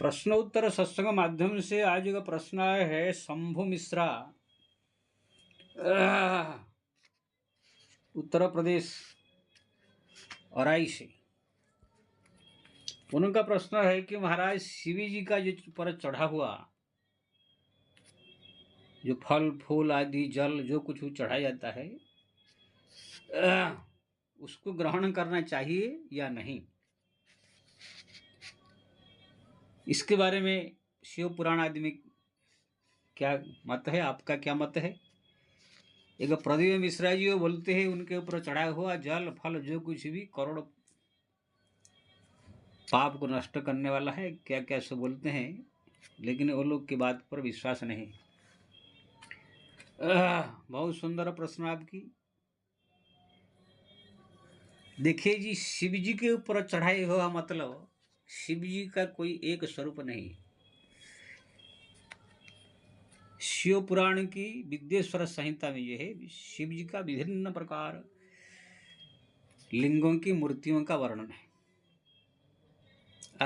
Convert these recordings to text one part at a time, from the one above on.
प्रश्नोत्तर सत्संग माध्यम से आज का प्रश्न आया है शंभु मिश्रा, उत्तर प्रदेश औराई से। उनका प्रश्न है कि महाराज शिव जी का जो पर चढ़ा हुआ जो फल फूल आदि जल जो कुछ चढ़ाया जाता है उसको ग्रहण करना चाहिए या नहीं, इसके बारे में शिव पुराण आदि में क्या मत है, आपका क्या मत है। एक प्रदीप मिश्रा जी वो बोलते हैं उनके ऊपर चढ़ा हुआ जल फल जो कुछ भी करोड़ पाप को नष्ट करने वाला है, क्या क्या सब बोलते हैं, लेकिन वो लोग की बात पर विश्वास नहीं। बहुत सुंदर प्रश्न आपकी। देखिए जी, शिव जी के ऊपर चढ़ाए हुआ मतलब शिव जी का कोई एक स्वरूप नहीं। शिव पुराण की विद्येश्वर संहिता में यह है शिव जी का विभिन्न प्रकार लिंगों की मूर्तियों का वर्णन है।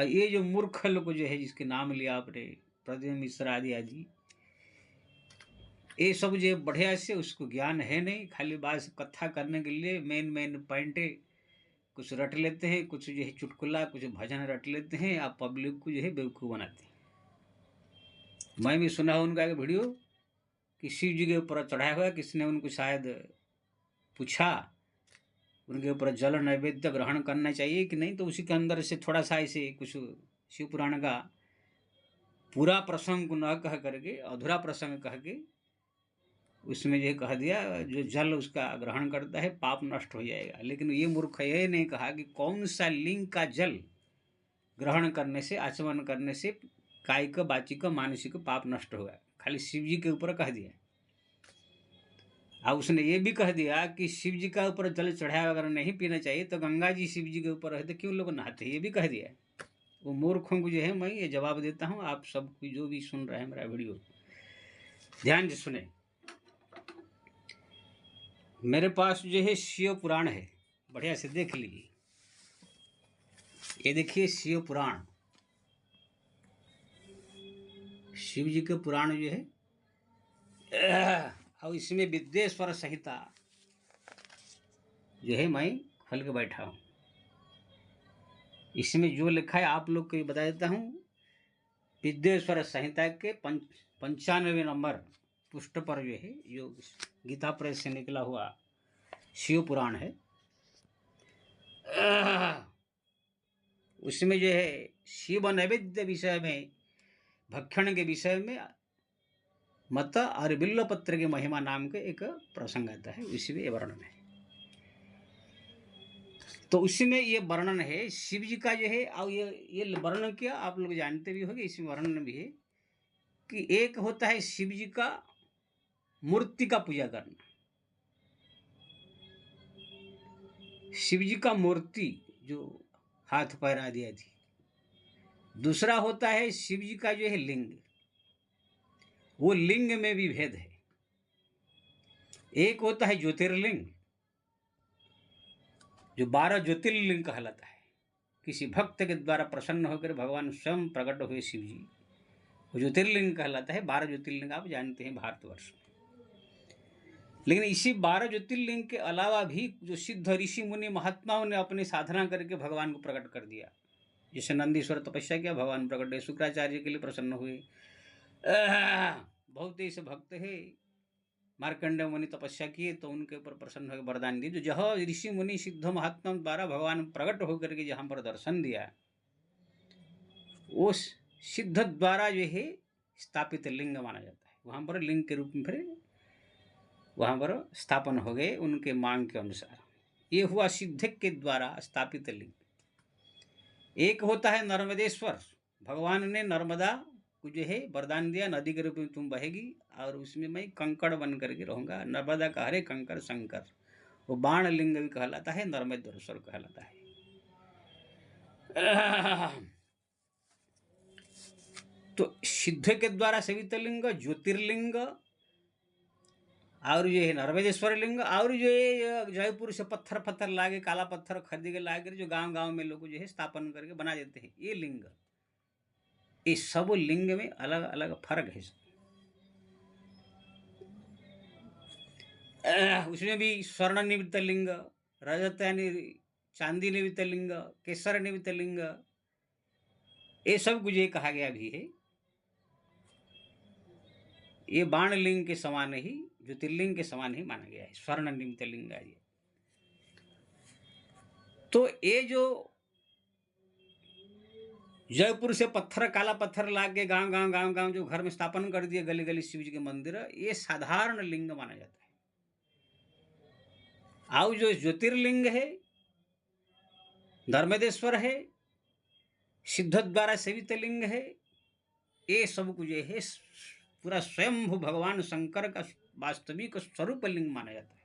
ये जो मूर्ख लोग जो है जिसके नाम लिया आपने प्रदीप मिश्रा आदि आदि, ये सब जो बढ़िया से उसको ज्ञान है नहीं, खाली बात कथा करने के लिए मेन पॉइंटे कुछ रट लेते हैं, कुछ जो है चुटकुला कुछ भजन रट लेते हैं, आप पब्लिक को जो है बेवकूफ़ बनाते हैं। मैं भी सुना हूँ उनका एक वीडियो कि शिव जी के ऊपर चढ़ाया हुआ, किसने उनको शायद पूछा उनके ऊपर जल नैवेद्य ग्रहण करना चाहिए कि नहीं, तो उसी के अंदर से थोड़ा सा ऐसे कुछ शिव पुराण का पूरा प्रसंग को न कह करके अधूरा प्रसंग कह के उसमें ये कह दिया जो जल उसका ग्रहण करता है पाप नष्ट हो जाएगा। लेकिन ये मूर्ख ये नहीं कहा कि कौन सा लिंग का जल ग्रहण करने से आचमन करने से कायिक वाचिक मानसिक पाप नष्ट होगा, खाली शिव जी के ऊपर कह दिया। और उसने ये भी कह दिया कि शिव जी का ऊपर जल चढ़ाया अगर नहीं पीना चाहिए तो गंगा जी शिव जी के ऊपर है तो क्यों लोग नहाते, ये भी कह दिया। वो मूर्खों को जो है मैं ये जवाब देता हूँ, आप सब जो भी सुन रहे हैं मेरा वीडियो ध्यान से सुने। मेरे पास जो है शिव पुराण है, बढ़िया से देख लीजिए। ये देखिए शिव पुराण, शिव जी के पुराण जो है और इसमें विद्येश्वर संहिता जो है मैं खोल के बैठा हूँ। इसमें जो लिखा है आप लोग को बता देता हूँ। विद्येश्वर संहिता के 95 नंबर पृष्ठ पर जो है जो गीता प्रेस से निकला हुआ शिव पुराण है, उसमें जो है शिव नैवेद्य विषय में भक्षण के विषय में मत और बिल्व पत्र की महिमा नाम के एक प्रसंग आता है, उसी में वर्णन है। तो उसी में ये वर्णन है शिव जी का जो है, और ये वर्णन किया आप लोग जानते भी होंगे, इसमें वर्णन भी है कि एक होता है शिव जी का मूर्ति का पूजा करना, शिव जी का मूर्ति जो हाथ पैर आदि आदि। दूसरा होता है शिव जी का जो है लिंग, वो लिंग में भी भेद है। एक होता है ज्योतिर्लिंग जो 12 ज्योतिर्लिंग कहलाता है, किसी भक्त के द्वारा प्रसन्न होकर भगवान स्वयं प्रकट हुए शिव जी, वो ज्योतिर्लिंग कहलाता है। 12 ज्योतिर्लिंग आप जानते हैं भारतवर्ष में। लेकिन इसी 12 ज्योतिर्लिंग के अलावा भी जो सिद्ध ऋषि मुनि महात्माओं ने अपनी साधना करके भगवान को प्रकट कर दिया, जैसे नंदीश्वर तपस्या किया भगवान प्रकट हुए, शुक्राचार्य के लिए प्रसन्न हुए, बहुत ऐसे भक्त है मार्कंडेय मुनि तपस्या किए तो उनके ऊपर प्रसन्न होकर वरदान दिए। जो जहाँ ऋषि मुनि सिद्ध महात्मा द्वारा भगवान प्रकट होकर के जहाँ पर दर्शन दिया, वो सिद्ध द्वारा जो है स्थापित लिंग माना जाता है, वहाँ पर लिंग के रूप में फिर वहाँ पर स्थापन हो गए उनके मांग के अनुसार। ये हुआ सिद्ध के द्वारा स्थापित लिंग। एक होता है नर्मदेश्वर, भगवान ने नर्मदा को जो है वरदान दिया नदी के रूप में तुम बहेगी और उसमें मैं कंकड़ बन करके रहूँगा, नर्मदा का हरे कंकड़ शंकर, वो बाण लिंग भी कहलाता है, नर्मदेश्वर कहलाता है। तो सिद्ध के द्वारा सेवित लिंग ज्योतिर्लिंग और जो है नर्मदेश्वर लिंग, और जो है जयपुर से पत्थर लागे काला पत्थर खरीद के लाकर जो गांव में लोग जो है स्थापन करके बना देते हैं, ये लिंग। इस सब लिंग में अलग अलग फर्क है। उसमें भी स्वर्ण निमित्त लिंग, रजत यानी चांदी निमित्त लिंग, केसर निमित्त लिंग, ये सब कुछ ये कहा गया भी है। ये बाण लिंग के समान ही, ज्योतिर्लिंग के समान ही माना गया है स्वर्ण निमित्त लिंग ये। तो ये जो जयपुर से पत्थर, काला पत्थर ला के गांव जो घर में स्थापन कर दिए, गली गली शिव जी के मंदिर, ये साधारण लिंग माना जाता है। और जो ज्योतिर्लिंग है, नर्मदेश्वर है, सिद्ध द्वारा सेवित लिंग है, ये सब कुछ है पूरा स्वयंभू भगवान शंकर का वास्तविक स्वरूप लिंग माना जाता है।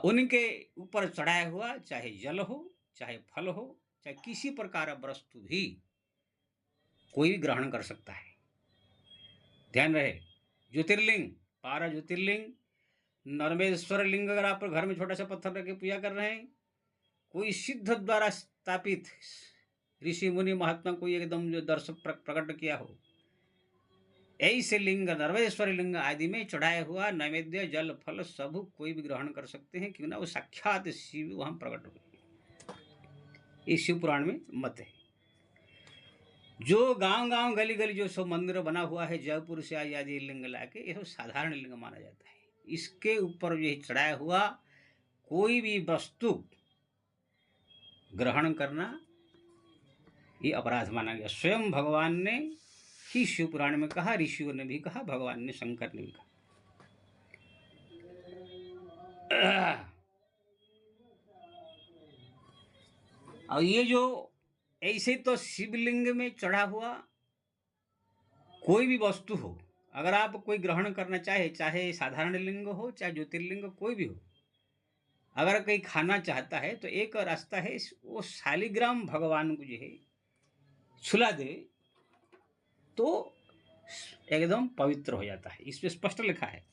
उनके ऊपर चढ़ाया हुआ चाहे जल हो, चाहे फल हो, चाहे किसी प्रकार का वस्तु भी कोई भी ग्रहण कर सकता है। ध्यान रहे, ज्योतिर्लिंग, 12 ज्योतिर्लिंग, नर्मदेश्वर लिंग अगर आप घर में छोटा सा पत्थर रख के पूजा कर रहे हैं, कोई सिद्ध द्वारा स्थापित ऋषि मुनि महात्मा कोई एकदम जो दर्शक प्रकट किया हो, ऐसे लिंग, नर्मदेश्वर लिंग आदि में चढ़ाया हुआ नैवेद्य, जल, फल सब कोई भी ग्रहण कर सकते हैं, क्यों ना वो साक्षात शिव वहां प्रकट हुए। इस शिव पुराण में मत है। जो गांव गली गली जो सब मंदिर बना हुआ है जयपुर से आदि लिंग लाके, ये सब साधारण लिंग माना जाता है। इसके ऊपर जो चढ़ाया हुआ कोई भी वस्तु ग्रहण करना ये अपराध माना गया। स्वयं भगवान ने ही शिव पुराण में कहा, ऋषियों ने भी कहा, भगवान ने, शंकर ने भी कहा। और ये जो ऐसे तो शिवलिंग में चढ़ा हुआ कोई भी वस्तु हो, अगर आप कोई ग्रहण करना चाहे, चाहे साधारण लिंग हो, चाहे ज्योतिर्लिंग कोई भी हो, अगर कोई खाना चाहता है तो एक रास्ता है, वो शालिग्राम भगवान को जो है छुला दे तो एकदम पवित्र हो जाता है। इसमें स्पष्ट लिखा है।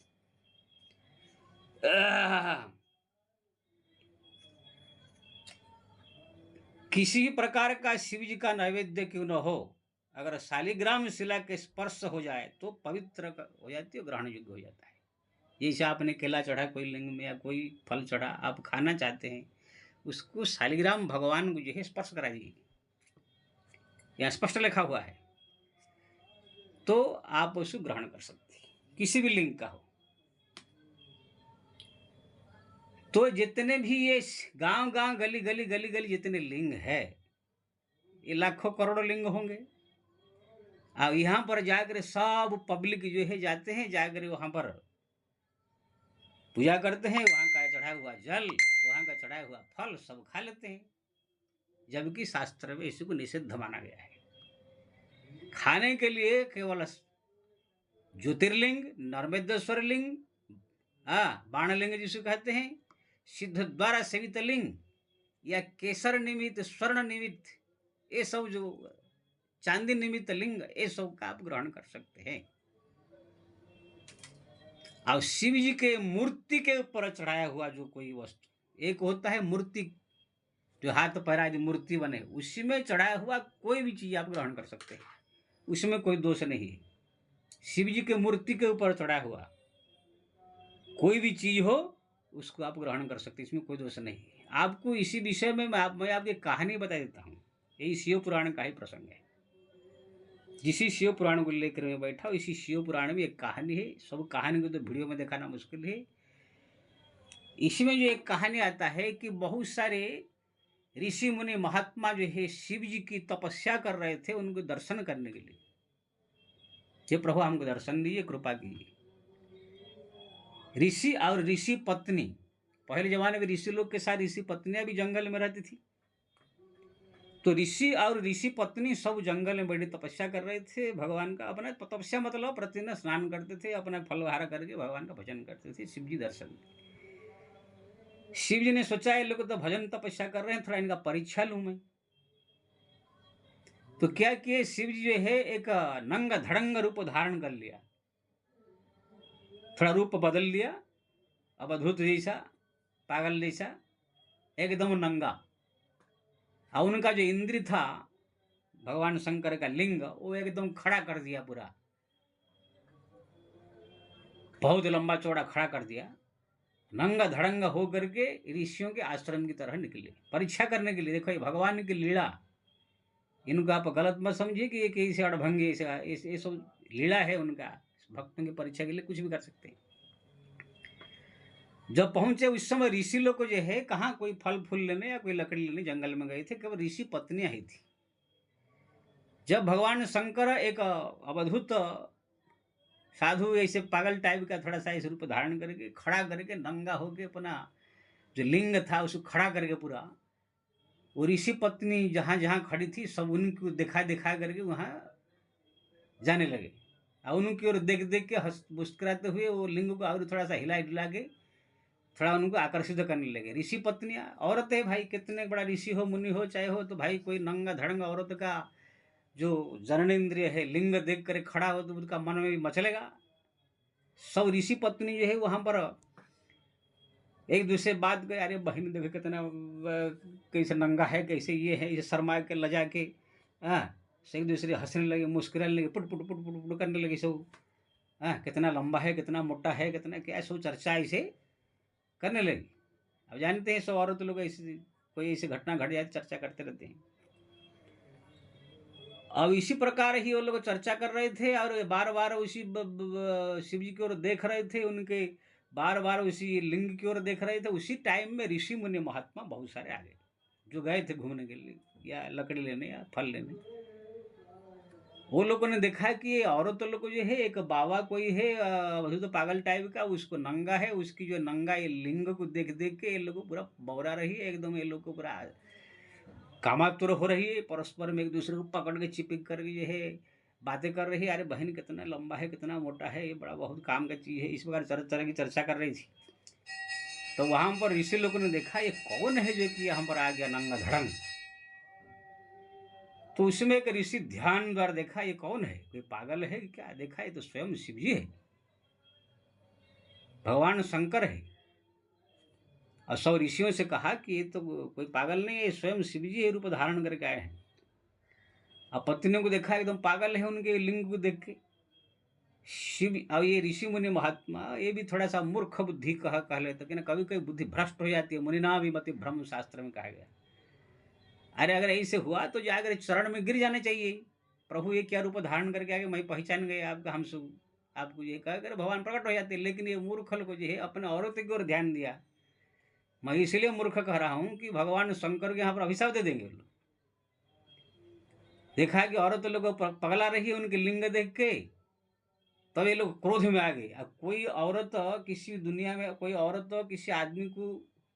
किसी प्रकार का शिव जी का नैवेद्य क्यों न हो, अगर शालिग्राम शिला के स्पर्श हो जाए तो पवित्र हो जाती है, ग्रहण योग्य हो जाता है। जैसे आपने केला चढ़ा कोई लिंग में या कोई फल चढ़ा, आप खाना चाहते हैं, उसको शालिग्राम भगवान को जो है स्पर्श करा दीजिए, यहाँ स्पष्ट लिखा हुआ है, तो आप उसको ग्रहण कर सकते हैं, किसी भी लिंग का हो। तो जितने भी ये गांव गली गली जितने लिंग है, ये लाखों करोड़ों लिंग होंगे। अब यहाँ पर जाकर सब पब्लिक जो है जाते हैं, जाकर वहां पर पूजा करते हैं, वहां का चढ़ाया हुआ जल, वहां का चढ़ाया हुआ फल सब खा लेते हैं, जबकि शास्त्र में इसी को निषिद्ध माना गया है। खाने के लिए केवल ज्योतिर्लिंग, नर्मदेश्वर लिंग, बाणलिंग जिसे कहते हैं, सिद्ध द्वारा सेवित लिंग, या केसर निमित्त, स्वर्ण निमित्त, ये सब जो चांदी निमित्त लिंग, ये सब का आप ग्रहण कर सकते हैं। और शिव जी के मूर्ति के ऊपर चढ़ाया हुआ जो कोई वस्तु, एक होता है मूर्ति जो हाथ पैर आदि मूर्ति बने, उसी में चढ़ाया हुआ कोई भी चीज आप ग्रहण कर सकते हैं, उसमें कोई दोष नहीं है। शिव जी के मूर्ति के ऊपर चढ़ाया हुआ कोई भी चीज हो उसको आप ग्रहण कर सकते हैं, इसमें कोई दोष नहीं है। आपको इसी विषय में मैं आपकी कहानी बता देता हूँ। यही शिव पुराण का ही प्रसंग है। जिसी शिव पुराण को लेकर मैं बैठा, इसी शिव पुराण में एक कहानी है। सब कहानी को तो वीडियो में दिखाना मुश्किल है। इसमें जो एक कहानी आता है कि बहुत सारे ऋषि मुनि महात्मा जो है शिव जी की तपस्या कर रहे थे उनको दर्शन करने के लिए। हे प्रभु हमको दर्शन दीजिए, कृपा कीजिए। ऋषि और ऋषि पत्नी, पहले जमाने में ऋषि लोग के साथ ऋषि पत्नियां भी जंगल में रहती थी। तो ऋषि और ऋषि पत्नी सब जंगल में बड़ी तपस्या कर रहे थे भगवान का। अपना तपस्या मतलब प्रतिदिन स्नान करते थे, अपना फलहार करके भगवान का भजन करते थे, शिव जी दर्शन। शिव जी ने सोचा ये लोग तो भजन तपस्या कर रहे हैं, थोड़ा इनका परीक्षा लूं मैं। तो क्या किए, शिव जी जो है एक नंग धड़ंग रूप धारण कर लिया, थोड़ा रूप बदल लिया, अवधूत जैसा, पागल जैसा, एकदम नंगा। और उनका जो इंद्र था भगवान शंकर का लिंग वो एकदम खड़ा कर दिया, पूरा बहुत लंबा चौड़ा खड़ा कर दिया, नंगा धड़ंगा हो करके ऋषियों के आश्रम की तरह निकले परीक्षा करने के लिए। देखो ये भगवान की लीला, इनको आप गलत मत समझिए कि ये कैसे अड़भंगे ये सब लीला है उनका। भक्तों की परीक्षा के लिए कुछ भी कर सकते हैं। जब पहुंचे उस समय ऋषि लोग को जो है कहाँ कोई फल फूल लेने या कोई लकड़ी लेने जंगल में गए थे, केवल ऋषि पत्नियां ही थी। जब भगवान शंकर एक अवधूत साधु ऐसे पागल टाइप का थोड़ा सा इस रूप धारण करके खड़ा करके नंगा होके अपना जो लिंग था उसको खड़ा करके पूरा, वो ऋषि पत्नी जहां जहां खड़ी थी सब उनको दिखा दिखा करके वहां जाने लगे और उनकी ओर देख देख के मुस्कुराते हुए वो लिंग को और थोड़ा सा हिला डुला के थोड़ा उनको आकर्षित करने लगे। ऋषि पत्नियां, औरत है भाई, कितने बड़ा ऋषि हो मुनि हो चाहे हो, तो भाई कोई नंगा धड़ंगा औरत का जो जननेन्द्रिय है लिंग देख कर खड़ा हो तो उसका मन में भी मचलेगा। सब ऋषि पत्नी जो है वहां पर एक दूसरे बात करे, अरे बहन देखो कितना कैसे नंगा है, कैसे ये है, इसे शर्मा के लजा के एक दूसरे हंसने लगे, मुस्कुराने लगे, put put put put put करने लगे सब। कितना लंबा है, कितना मोटा है, कितना क्या सब चर्चा ऐसे करने लगी। अब जानते हैं सब औरत लोग ऐसे कोई ऐसी घटना घट जाए चर्चा करते रहते हैं। अब इसी प्रकार ही वो लोग चर्चा कर रहे थे और बार बार उसी शिव जी की ओर देख रहे थे, उनके बार बार उसी लिंग की ओर देख रहे थे। उसी टाइम में ऋषि मुनि महात्मा बहुत सारे आ गए जो गए थे घूमने के लिए या लकड़ी लेने या फल लेने। वो लोगों ने देखा कि ये औरत लोग जो है एक बाबा कोई है वही तो पागल टाइप का, उसको नंगा है, उसकी जो नंगा ये लिंग को देख देख के ये लोग पूरा बौरा रही है एकदम, ये लोग को पूरा कामातुर हो रही है, परस्पर में एक दूसरे को पकड़ के चिपक करके जो है बातें कर रही है, अरे बहन कितना लंबा है, कितना मोटा है, ये बड़ा बहुत काम का चीज़ है, इस प्रकार तरह तरह की चर्चा कर रही थी। तो वहां पर ऋषि लोगों ने देखा ये कौन है जो कि यहाँ पर आ गया नंगा धड़ंग। तो उसमें एक ऋषि ध्यान द्वारा देखा ये कौन है, कोई पागल है क्या, देखा ये तो स्वयं शिव जी है, भगवान शंकर है। और सब ऋषियों से कहा कि ये तो कोई पागल नहीं है, स्वयं शिव जी है रूप धारण करके आए हैं। अब पत्नियों को देखा एकदम पागल है उनके लिंग को देख के। शिव अब ये ऋषि मुनि महात्मा ये भी थोड़ा सा मूर्ख बुद्धि कह लेते कि ना, कभी कभी बुद्धि भ्रष्ट हो जाती है, मुनिना भी मति ब्रह्म शास्त्र में कहा गया। अरे अगर ऐसे हुआ तो जाकर चरण में गिर जाने चाहिए, प्रभु ये क्या रूप धारण करके आगे, मैं पहचान गए आपका, हम सब आपको ये कह कर भगवान प्रकट हो जाते। लेकिन ये मूर्ख को जो है अपने औरत की ओर ध्यान दिया। मैं इसलिए मूर्ख कह रहा हूं कि भगवान शंकर के यहाँ पर अभिशाप दे देंगे लोग। देखा कि औरत लोग पगला रही है उनके लिंग देख के, तब ये लोग क्रोध में आ गए। अब कोई औरत किसी दुनिया में कोई औरत किसी आदमी को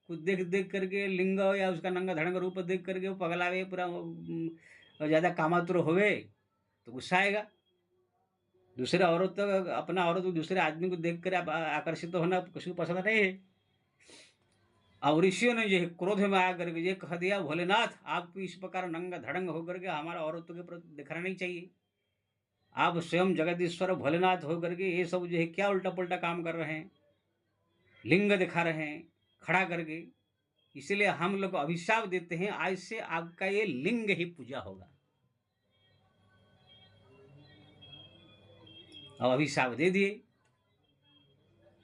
देख देख करके लिंग या उसका नंगा धड़ंगा रूप देख करके वो पगलावे पूरा ज़्यादा कामातुर होवे तो गुस्सा आएगा। दूसरे औरत अपना औरत को दूसरे आदमी को देख कर आकर्षित होना किसी को पसंद नहीं है। और ऋषियों ने जो क्रोध में आकर के ये कह दिया, भोलेनाथ आपको इस प्रकार नंगा धड़ंग होकर के हमारा औरतों के प्रति दिखना नहीं चाहिए। आप स्वयं जगदीश्वर भोलेनाथ होकर के ये सब जो है क्या उल्टा पुल्टा काम कर रहे हैं, लिंग दिखा रहे हैं खड़ा करके। इसलिए हम लोग अभिशाप देते हैं, आज से आपका ये लिंग ही पूजा होगा। अब अभिशाप दे दिए।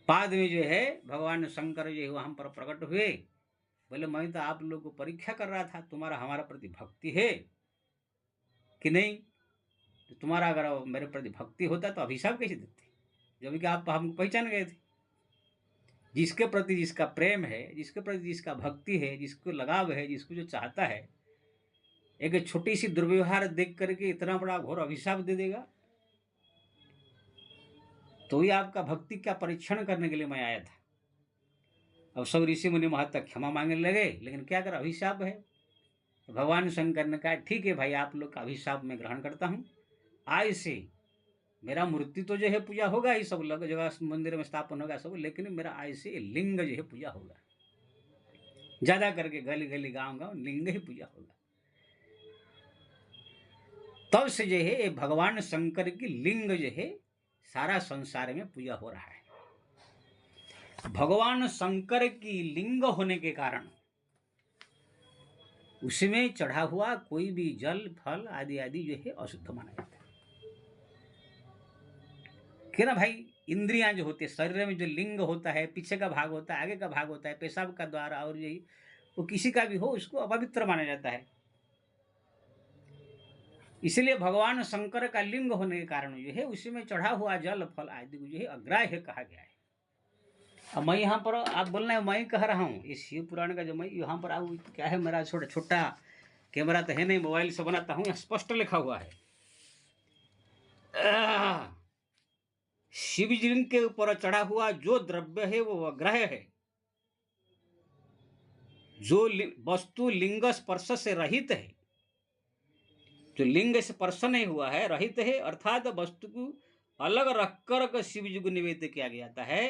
बाद में जो है भगवान शंकर जो है वहां पर प्रकट हुए, बोले मैं तो आप लोग को परीक्षा कर रहा था, तुम्हारा हमारा प्रति भक्ति है कि नहीं। तो तुम्हारा अगर मेरे प्रति भक्ति होता तो अभिशाप कैसे देते, जब कि आप हम पहचान गए थे। जिसके प्रति जिसका प्रेम है, जिसके प्रति जिसका भक्ति है, जिसको लगाव है, जिसको जो चाहता है, एक छोटी सी दुर्व्यवहार देख करके इतना बड़ा घोर अभिशाप दे देगा। तो ये आपका भक्ति का परीक्षण करने के लिए मैं आया था। अब सब ऋषि मुनि महात्मा क्षमा मांगने लगे, लेकिन क्या कर अभिशाप है। तो भगवान शंकर ने कहा ठीक है भाई, आप लोग का अभिशाप मैं ग्रहण करता हूँ, आज से मेरा मूर्ति तो जो है पूजा होगा ही, सब लोग जगह मंदिर में स्थापन होगा सब, लेकिन मेरा आज से लिंग जो है पूजा होगा, ज्यादा करके गली गली गांव गांव लिंग ही पूजा होगा। तब से जो है भगवान शंकर की लिंग जो है सारा संसार में पूजा हो रहा है। भगवान शंकर की लिंग होने के कारण उसमें चढ़ा हुआ कोई भी जल फल आदि आदि जो है अशुद्ध माना जाता है। क्यों ना भाई, इंद्रियां जो होती है, शरीर में जो लिंग होता है, पीछे का भाग होता है, आगे का भाग होता है, पेशाब का द्वारा और यही, वो किसी का भी हो उसको अपवित्र माना जाता है। इसलिए भगवान शंकर का लिंग होने के कारण जो है उसमें चढ़ा हुआ जल फल आदि को जो है अग्राह्य कहा गया है। अब मैं यहाँ पर, आप बोलना है मैं कह रहा हूँ, इस शिव पुराण का जो मैं यहाँ पर आऊँ, क्या है, मेरा छोटा छोटा कैमरा तो है नहीं, मोबाइल से बनाता हूँ, यहाँ स्पष्ट लिखा हुआ है शिव लिंग के ऊपर चढ़ा हुआ जो द्रव्य है वो अग्राह्य है। जो वस्तु लिंग स्पर्श से रहित है, जो लिंग स्पर्श नहीं हुआ है, रहित है, अर्थात वस्तु को अलग रखकर शिव जी को निवेद्य किया जाता है,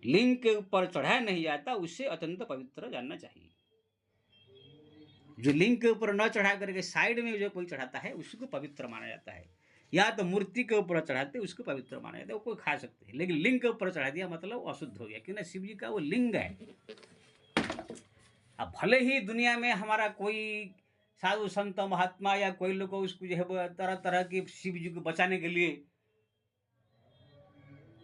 लिंग के ऊपर चढ़ाया नहीं जाता, उससे अत्यंत पवित्र जानना चाहिए। जो लिंग के ऊपर न चढ़ा करके साइड में जो कोई चढ़ाता है उसको पवित्र माना जाता है, या तो मूर्ति के ऊपर चढ़ाते उसको पवित्र माना जाता है, वो कोई खा सकते हैं। लेकिन लिंग के ऊपर चढ़ा दिया मतलब अशुद्ध हो गया, क्योंकि शिव जी का वो लिंग है। अब भले ही दुनिया में हमारा कोई साधु संत महात्मा या कोई लोग उसको जो है तरह तरह की शिव जी को बचाने के लिए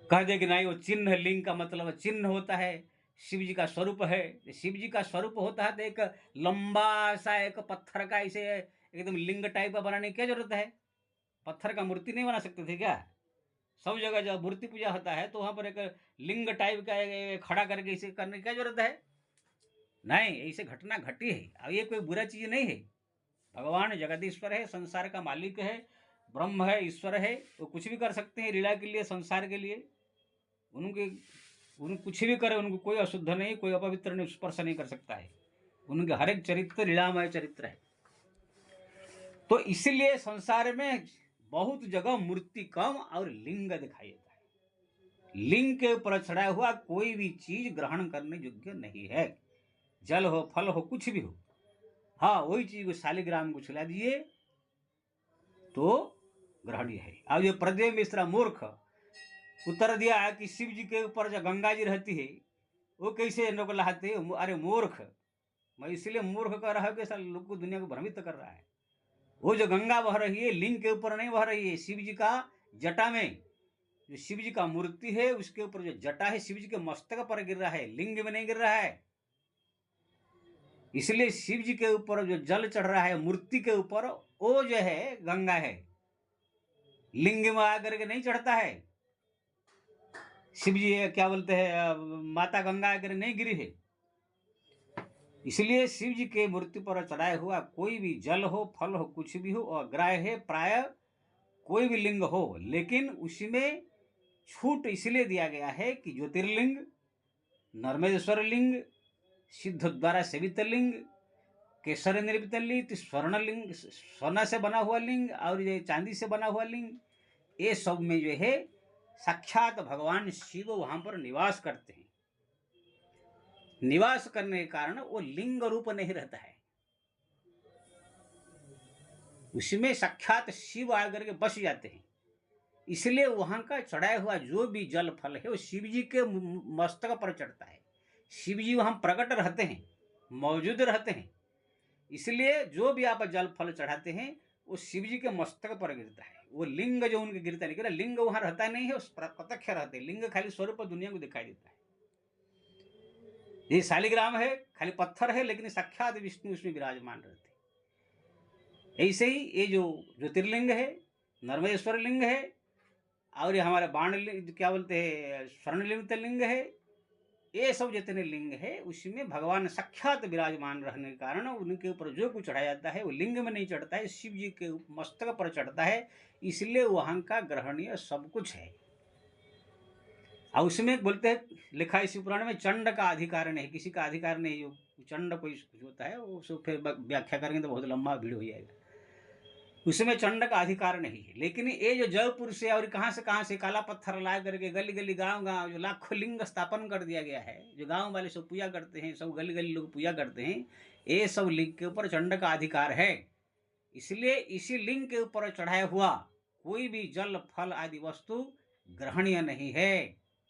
कह दे कि नहीं वो चिन्ह, लिंग का मतलब चिन्ह होता है, शिव जी का स्वरूप है। शिव जी का स्वरूप होता है तो एक लंबा सा एक पत्थर का ऐसे एकदम लिंग टाइप का बनाने की क्या जरूरत है? पत्थर का मूर्ति नहीं बना सकते थे क्या? सब जगह जब मूर्ति पूजा होता है तो वहां पर एक लिंग टाइप का खड़ा करके इसे करने की क्या जरूरत है? नहीं, ऐसे घटना घटी है। अब ये कोई बुरा चीज नहीं है। भगवान जगदीश्वर है, संसार का मालिक है, ब्रह्म है, ईश्वर है, वो कुछ भी कर सकते हैं लीला के लिए, संसार के लिए। उनके उन कुछ भी करे उनको कोई अशुद्ध नहीं, कोई अपवित्र नहीं, स्पर्श नहीं कर सकता है। उनके हर एक चरित्र लीलामय चरित्र है। तो इसलिए संसार में बहुत जगह मूर्ति कम और लिंग दिखाई देता है। लिंग के ऊपर चढ़ा हुआ कोई भी चीज ग्रहण करने योग्य नहीं है, जल हो, फल हो, कुछ भी हो। हाँ, वही चीज को शालिग्राम को खिला दिए तो ग्रहणीय है। अब ये प्रदेव मिश्रा मूर्ख उत्तर दिया कि शिव जी के ऊपर जो गंगा जी रहती है वो कैसे लोग नहाते? अरे मूर्ख, मैं इसलिए मूर्ख कह रहा हूँ कि लोग को दुनिया को भ्रमित कर रहा है। वो जो गंगा बह रही है लिंग के ऊपर नहीं बह रही है, शिव जी का जटा में जो शिव जी का मूर्ति है उसके ऊपर जो जटा है शिव जी के मस्तक पर गिर रहा है, लिंग में नहीं गिर रहा है। इसलिए शिव जी के ऊपर जो जल चढ़ रहा है मूर्ति के ऊपर वो जो है गंगा है, लिंग में आकर के नहीं चढ़ता है। शिव जी क्या बोलते हैं, माता गंगा आकर नहीं गिरी है। इसलिए शिव जी के मूर्ति पर चढ़ाया हुआ कोई भी जल हो, फल हो, कुछ भी हो, अग्राह्य है। प्राय कोई भी लिंग हो, लेकिन उसमें छूट इसलिए दिया गया है कि ज्योतिर्लिंग, नर्मदेश्वर लिंग, सिद्ध द्वारा सेवित लिंग, केसर निर्मित लिंग, स्वर्ण लिंग, सोना से बना हुआ लिंग और ये चांदी से बना हुआ लिंग, ये सब में जो है साक्षात भगवान शिव वहां पर निवास करते हैं। निवास करने के कारण वो लिंग रूप नहीं रहता है, उसमें साक्षात शिव आकर के बस जाते हैं। इसलिए वहां का चढ़ाया हुआ जो भी जल फल है वो शिव जी के मस्तक पर चढ़ता है। शिव जी वहां प्रकट रहते हैं, मौजूद रहते हैं। इसलिए जो भी आप जल फल चढ़ाते हैं वो शिव जी के मस्तक पर गिरता है। वो लिंग जो उनके गिरता है, लेकिन लिंग वहां रहता नहीं है, प्रत्यक्ष रहते हैं। लिंग खाली स्वरूप दुनिया को दिखाई देता है। ये शालिग्राम है, खाली पत्थर है, लेकिन साक्षात विष्णु उसमें विराजमान रहते हैं। ऐसे ही ये जो ज्योतिर्लिंग है, नर्मदेश्वर लिंग है, और ये हमारे बाण लिंग क्या बोलते हैं, स्वर्णलिंग लिंग है, ये सब जितने लिंग है उसमें भगवान साक्षात विराजमान रहने के कारण उनके ऊपर जो कुछ चढ़ाया जाता है वो लिंग में नहीं चढ़ता है, शिव जी के मस्तक पर चढ़ता है। इसलिए वहां का ग्रहणीय सब कुछ है। और उसमें बोलते हैं, लिखा है शिव पुराण में, चंड का अधिकार नहीं, किसी का अधिकार नहीं। जो चंड कोई होता है वो सब फिर व्याख्या करेंगे तो बहुत लंबा भीड़ हो जाएगा। उसमें चंड का अधिकार नहीं है। लेकिन ये जो जयपुर से और कहाँ से काला पत्थर ला करके गली गली गांव गांव जो लाखों लिंग स्थापन कर दिया गया है, जो गांव वाले सब पूजा करते हैं, सब गली गली लोग पूजा करते हैं, ये सब लिंग के ऊपर चंड का अधिकार है। इसलिए इसी लिंग के ऊपर चढ़ाया हुआ कोई भी जल फल आदि वस्तु ग्रहणीय नहीं है।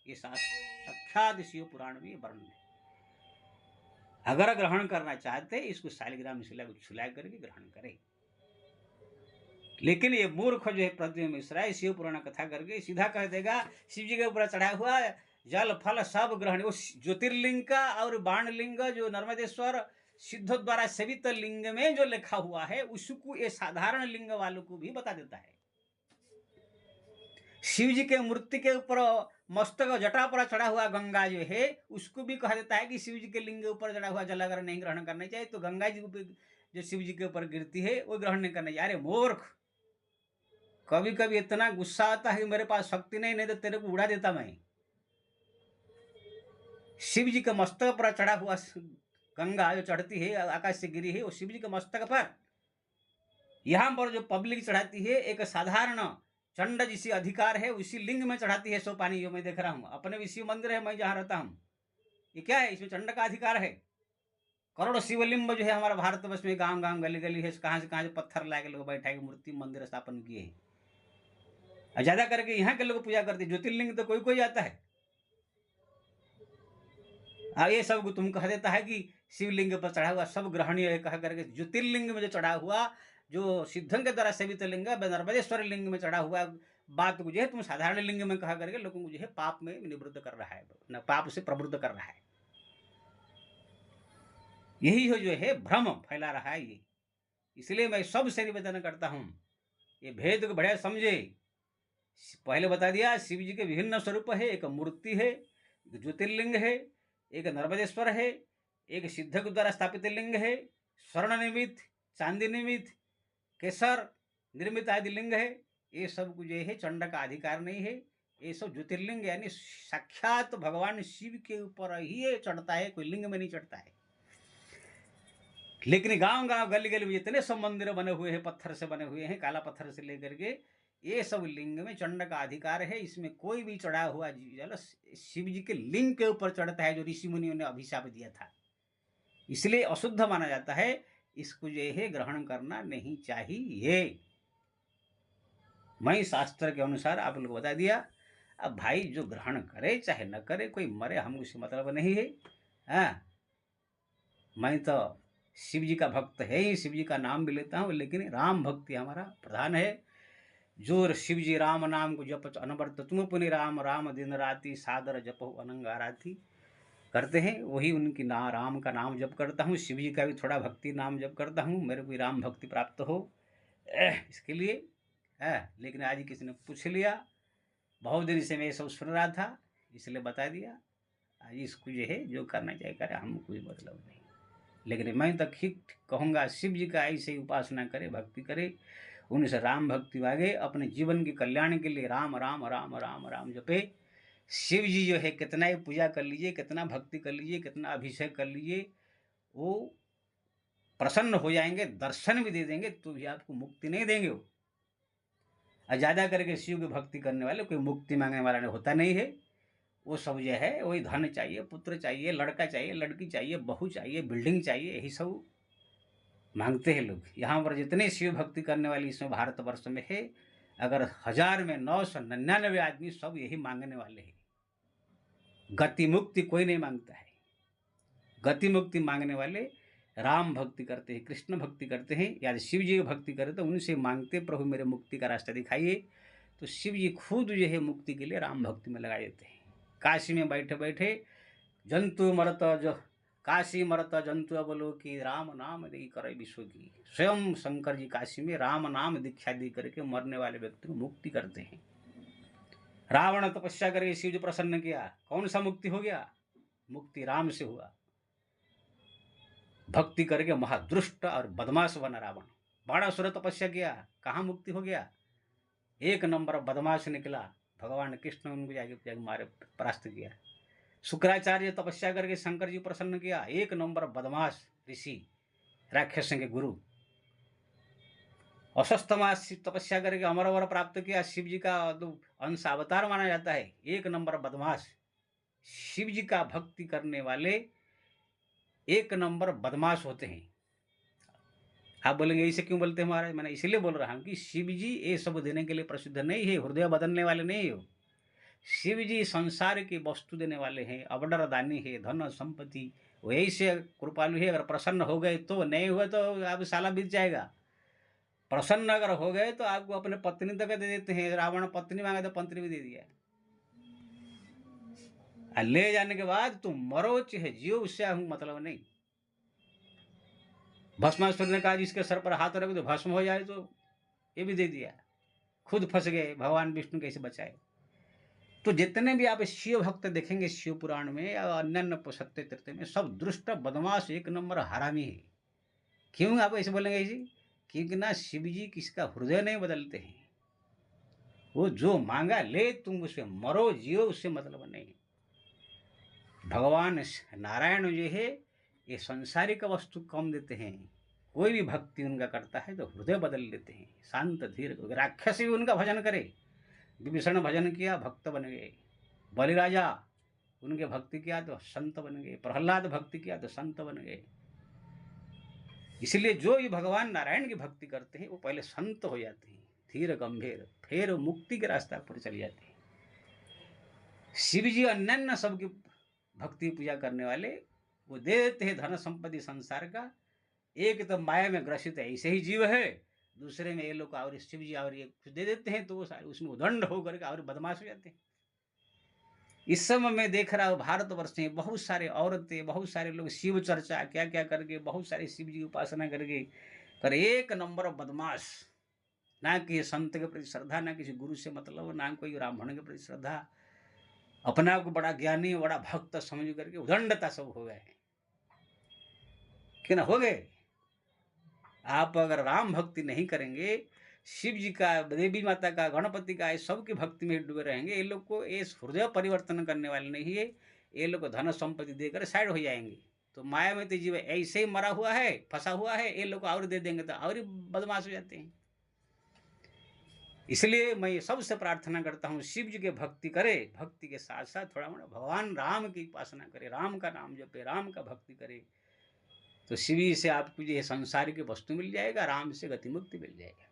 ये साक्षात शिव पुराण में वर्णन है। अगर ग्रहण करना चाहते इसको शालिग्राम शिला को छुला करके ग्रहण करे। लेकिन ये मूर्ख जो है प्रद्युम्न मिश्रा शिव पुराण कथा करके सीधा कह देगा शिव जी के ऊपर चढ़ा हुआ जल फल सब ग्रहण, वो ज्योतिर्लिंग का और बाणलिंग जो नर्मदेश्वर सिद्धों द्वारा सेवित लिंग में जो लिखा हुआ है उसको ये साधारण लिंग वालों को भी बता देता है। शिव जी के मूर्ति के ऊपर मस्तक जटा पर चढ़ा हुआ गंगा जो है उसको भी कह देता है कि शिव जी के लिंग के ऊपर चढ़ा हुआ जल अगर नहीं ग्रहण करना चाहिए तो गंगा जी जो शिव जी के ऊपर गिरती है वो ग्रहण नहीं करना चाहिए। अरे मूर्ख, कभी कभी इतना गुस्सा आता है कि मेरे पास शक्ति नहीं तो तेरे को उड़ा देता मैं। शिव जी के मस्तक पर चढ़ा हुआ गंगा जो चढ़ती है आकाश से गिरी है वो शिव जी के मस्तक पर, यहाँ पर जो पब्लिक चढ़ाती है एक साधारण चंड जिसी अधिकार है उसी लिंग में चढ़ाती है सो पानी, जो मैं देख रहा हूँ अपने भी शिव मंदिर है मैं जहाँ रहता हूँ, ये क्या है इसमें चंड का अधिकार है। करोड़ शिवलिंग जो है हमारा भारतवर्ष में गांव गांव गली गली है, कहाँ से कहाँ से पत्थर ला के लोग बैठा के मूर्ति मंदिर स्थापन किए हैं। ज्यादा करके यहाँ के लोग पूजा करते, ज्योतिर्लिंग तो कोई कोई आता है। ये सब तुम कह देता है कि शिवलिंग पर चढ़ा हुआ सब ग्रहणीय कह करके ज्योतिर्लिंग में जो चढ़ा हुआ जो सिद्धों के द्वारा सेवित लिंग नर्मदेश्वर लिंग में चढ़ा हुआ बात को जो है तुम साधारण लिंग में कहा करके लोगों को जो है पाप में निवृत्त कर रहा है, न पाप से प्रवृत्त कर रहा है। यही हो जो है भ्रम फैला रहा है ये। इसलिए मैं सबसे निवेदन करता हूँ ये भेद को बढ़िया समझे। पहले बता दिया शिव जी के विभिन्न स्वरूप है, एक मूर्ति है, एक ज्योतिर्लिंग है, एक नर्मदेश्वर है, एक सिद्ध के द्वारा स्थापित लिंग है, स्वर्ण निर्मित चांदी निर्मित केसर निर्मित आदि लिंग है। ये सब कुछ है चंड का अधिकार नहीं है, ये सब ज्योतिर्लिंग यानी साक्षात भगवान शिव के ऊपर ही ये चढ़ता है, कोई लिंग में नहीं चढ़ता है। लेकिन गांव गांव गली गली में जितने सब मंदिर बने हुए हैं पत्थर से बने हुए हैं, काला पत्थर से लेकर के ये सब लिंग में चंड का अधिकार है। इसमें कोई भी चढ़ा हुआ जल शिव जी के लिंग के ऊपर चढ़ता है जो ऋषि मुनियों ने अभिशाप दिया था, इसलिए अशुद्ध माना जाता है। इसको जो है ग्रहण करना नहीं चाहिए। मैं शास्त्र के अनुसार आप लोग बता दिया। अब भाई जो ग्रहण करे चाहे न करे, कोई मरे हमको इससे मतलब नहीं है। मैं तो शिव जी का भक्त है ही, शिव जी का नाम भी लेता हूँ, लेकिन राम भक्ति हमारा प्रधान है। जो शिव जी राम नाम को जप अनवर्त तुम पुनि राम राम दिन राति सादर जपो अनंगाराती करते हैं, वही उनकी राम का नाम जप करता हूँ। शिव जी का भी थोड़ा भक्ति नाम जप करता हूँ, मेरे को राम भक्ति प्राप्त हो इसके लिए लेकिन आज किसी ने पूछ लिया, बहुत दिन से मैं सब सुन रहा था इसलिए बता दिया। आज इसको जो है जो करना चाहिए करे, हम कोई मतलब नहीं। लेकिन मैं तो ठीक कहूँगा शिव जी का ऐसे ही उपासना करे, भक्ति करे, उनसे राम भक्ति मांगे, अपने जीवन के कल्याण के लिए राम राम राम राम राम जपे। शिव जी जो है कितना ही पूजा कर लीजिए, कितना भक्ति कर लीजिए, कितना अभिषेक कर लीजिए, वो प्रसन्न हो जाएंगे, दर्शन भी दे देंगे तो भी आपको मुक्ति नहीं देंगे। वो ज़्यादा करके शिव की भक्ति करने वाले कोई मुक्ति मांगने वाला होता नहीं है। वो सब जो है वही धन चाहिए, पुत्र चाहिए, लड़का चाहिए, लड़की चाहिए, बहू चाहिए, बिल्डिंग चाहिए, यही सब मांगते हैं लोग। यहाँ पर जितने शिव भक्ति करने वाले इसमें भारतवर्ष में है, अगर 1000 में 999 आदमी सब यही मांगने वाले हैं। गति मुक्ति कोई नहीं मांगता है। गति मुक्ति मांगने वाले राम भक्ति करते हैं, कृष्ण भक्ति करते हैं, या शिव जी की भक्ति करते तो उनसे मांगते प्रभु मेरे मुक्ति का रास्ता दिखाइए। तो शिव जी खुद जो है मुक्ति के लिए राम भक्ति में लगा देते हैं। काशी में बैठे बैठे जंतु मरत जो काशी मरत जंतु अवलोकी राम नाम दे करे विश्व की। स्वयं शंकर जी काशी में राम नाम दीक्षा दी करके मरने वाले व्यक्ति को मुक्ति करते हैं। रावण तपस्या करके शिव जी प्रसन्न किया, कौन सा मुक्ति हो गया? मुक्ति राम से हुआ। भक्ति करके महादुष्ट और बदमाश बना रावण। बाणासुर तपस्या किया, कहाँ मुक्ति हो गया? 1 नंबर बदमाश निकला। भगवान कृष्ण उनको जाके मारे परास्त किया। शुक्राचार्य तपस्या करके शंकर जी प्रसन्न किया, 1 नंबर बदमाश ऋषि राक्षसों के गुरु। अश्वत्थामा तपस्या करके अमर वर प्राप्त किया, शिव जी का अंश अवतार माना जाता है, 1 नंबर बदमाश। शिव जी का भक्ति करने वाले 1 नंबर बदमाश होते हैं। आप बोलेंगे इसे क्यों बोलते हैं महाराज? मैंने इसलिए बोल रहा हूँ कि शिव जी ये सब देने के लिए प्रसिद्ध नहीं है, हृदय बदलने वाले नहीं हो। शिव जी संसार की वस्तु देने वाले हैं, अवडर दानी है, धन संपत्ति वही से कृपालु है। अगर प्रसन्न हो गए तो, नहीं हुआ तो अब साला बीत जाएगा। प्रसन्न अगर हो गए तो आपको अपने पत्नी तक दे देते हैं। रावण पत्नी मांगे तो पत्नी भी दे दिया। ले जाने के बाद तुम मरो चाहे जियो, उससे हम मतलब नहीं। भस्मासुर ने कहा जिसके सर पर हाथ रख दो भस्म हो जाए, तो ये भी दे दिया। खुद फंस गए, भगवान विष्णु कैसे बचाए। तो जितने भी आप शिव भक्त देखेंगे शिव पुराण में या अन्य सत्य तथ्य में, सब दुष्ट बदमाश एक नंबर हरामी है। क्यों आप ऐसे बोलेंगे जी? क्योंकि ना शिव जी किसका हृदय नहीं बदलते हैं। वो जो मांगा ले, तुम उससे मरो जियो, उससे मतलब नहीं। भगवान नारायण जो है ये संसारिक वस्तु कम देते हैं। कोई भी भक्ति उनका करता है तो हृदय बदल लेते हैं, शांत धीर। राक्षस भी उनका भजन करे। विभीषण भजन किया, भक्त बन गए। बलिराजा उनके भक्ति किया तो संत बन गए। प्रहलाद भक्ति किया तो संत बन गए। इसलिए जो भी भगवान नारायण की भक्ति करते हैं वो पहले संत हो जाते हैं, धीर गंभीर, फिर मुक्ति के रास्ता पर चले जाते हैं। शिव जी अन्य सबकी भक्ति पूजा करने वाले, वो दे देते हैं धन संपत्ति संसार का। एक तो माया में ग्रसित ऐसे ही जीव है, दूसरे में ये लोग और शिव जी और ये कुछ दे देते हैं, तो वो सारे उसमें उदंड होकर के और बदमाश हो जाते हैं। इस समय मैं देख रहा हूँ भारतवर्ष में बहुत सारे औरतें, बहुत सारे लोग शिव चर्चा क्या क्या करके, बहुत सारे शिव जी की उपासना करके, पर एक नंबर बदमाश। ना कि संत के प्रति श्रद्धा, ना किसी गुरु से मतलब, ना कोई ब्राह्मण के प्रति श्रद्धा। अपने आप को बड़ा ज्ञानी, बड़ा भक्त समझ करके उदंडता सब हो गए हैं। क्यों ना हो गए? आप अगर राम भक्ति नहीं करेंगे, शिव जी का, देवी माता का, गणपति का, इस सब की भक्ति में डूबे रहेंगे, ये लोग को ये हृदय परिवर्तन करने वाले नहीं है। ये लोग को धन संपत्ति देकर साइड हो जाएंगे। तो माया में तो जीव ऐसे ही मरा हुआ है, फंसा हुआ है, ये लोग को और दे देंगे तो और बदमाश हो जाते हैं। इसलिए मैं सबसे प्रार्थना करता हूँ शिव जी के भक्ति करे, भक्ति के साथ साथ थोड़ा मोड़ा भगवान राम की उपासना करे, राम का नाम जपे, राम का भक्ति करे, तो शिव जी से आपको ये संसार की वस्तु मिल जाएगा, राम से गति मुक्ति मिल जाएगा।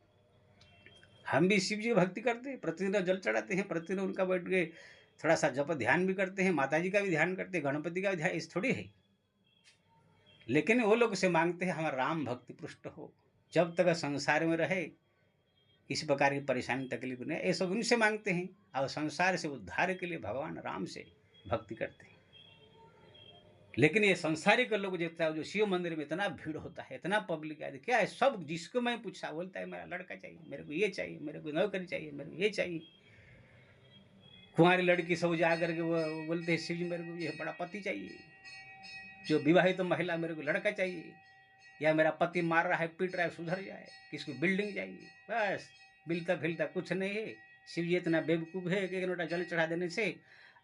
हम भी शिव जी की भक्ति करते हैं, प्रतिदिन जल चढ़ाते हैं, प्रतिदिन उनका बैठ के थोड़ा सा जप ध्यान भी करते हैं, माता जी का भी ध्यान करते हैं, गणपति का भी ध्यान, इस थोड़ी है। लेकिन वो लोग से मांगते हैं हमारा राम भक्ति पुष्ट हो। जब तक संसार में रहे इस प्रकार की परेशानी तकलीफ नहीं, ये सब उनसे मांगते हैं। और संसार से उद्धार के लिए भगवान राम से भक्ति करते हैं। लेकिन ये संसारिक लोग जो शिव मंदिर में इतना भीड़ होता है, इतना पब्लिक है, क्या है, सब जिसको मैं पूछा बोलता है मेरा लड़का चाहिए, मेरे को ये चाहिए, मेरे को नौकरी चाहिए, मेरे को ये चाहिए। कुंवारी लड़की सब जा करके वो बोलते हैं शिव जी मेरे को ये बड़ा पति चाहिए। जो विवाहित तो महिला मेरे को लड़का चाहिए, या मेरा पति मार रहा है, पीट रहा है, सुधर जाए, किसको बिल्डिंग चाहिए। बस मिलता फिलता कुछ नहीं है। शिव जी इतना बेवकूफ़ है कि एक लोटा जल चढ़ा देने से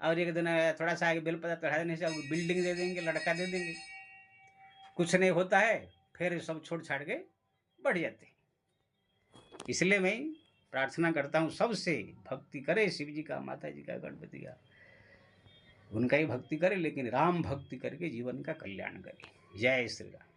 और एक दिन थोड़ा सा आगे बेलपत्र चढ़ा देने से आपको बिल्डिंग दे देंगे, लड़का दे देंगे। कुछ नहीं होता है, फिर सब छोड़ छाड़ के बढ़ जाते हैं। इसलिए मैं प्रार्थना करता हूँ सबसे भक्ति करे, शिव जी का, माता जी का, गणपति का, उनका ही भक्ति करे, लेकिन राम भक्ति करके जीवन का कल्याण करे। जय श्री राम।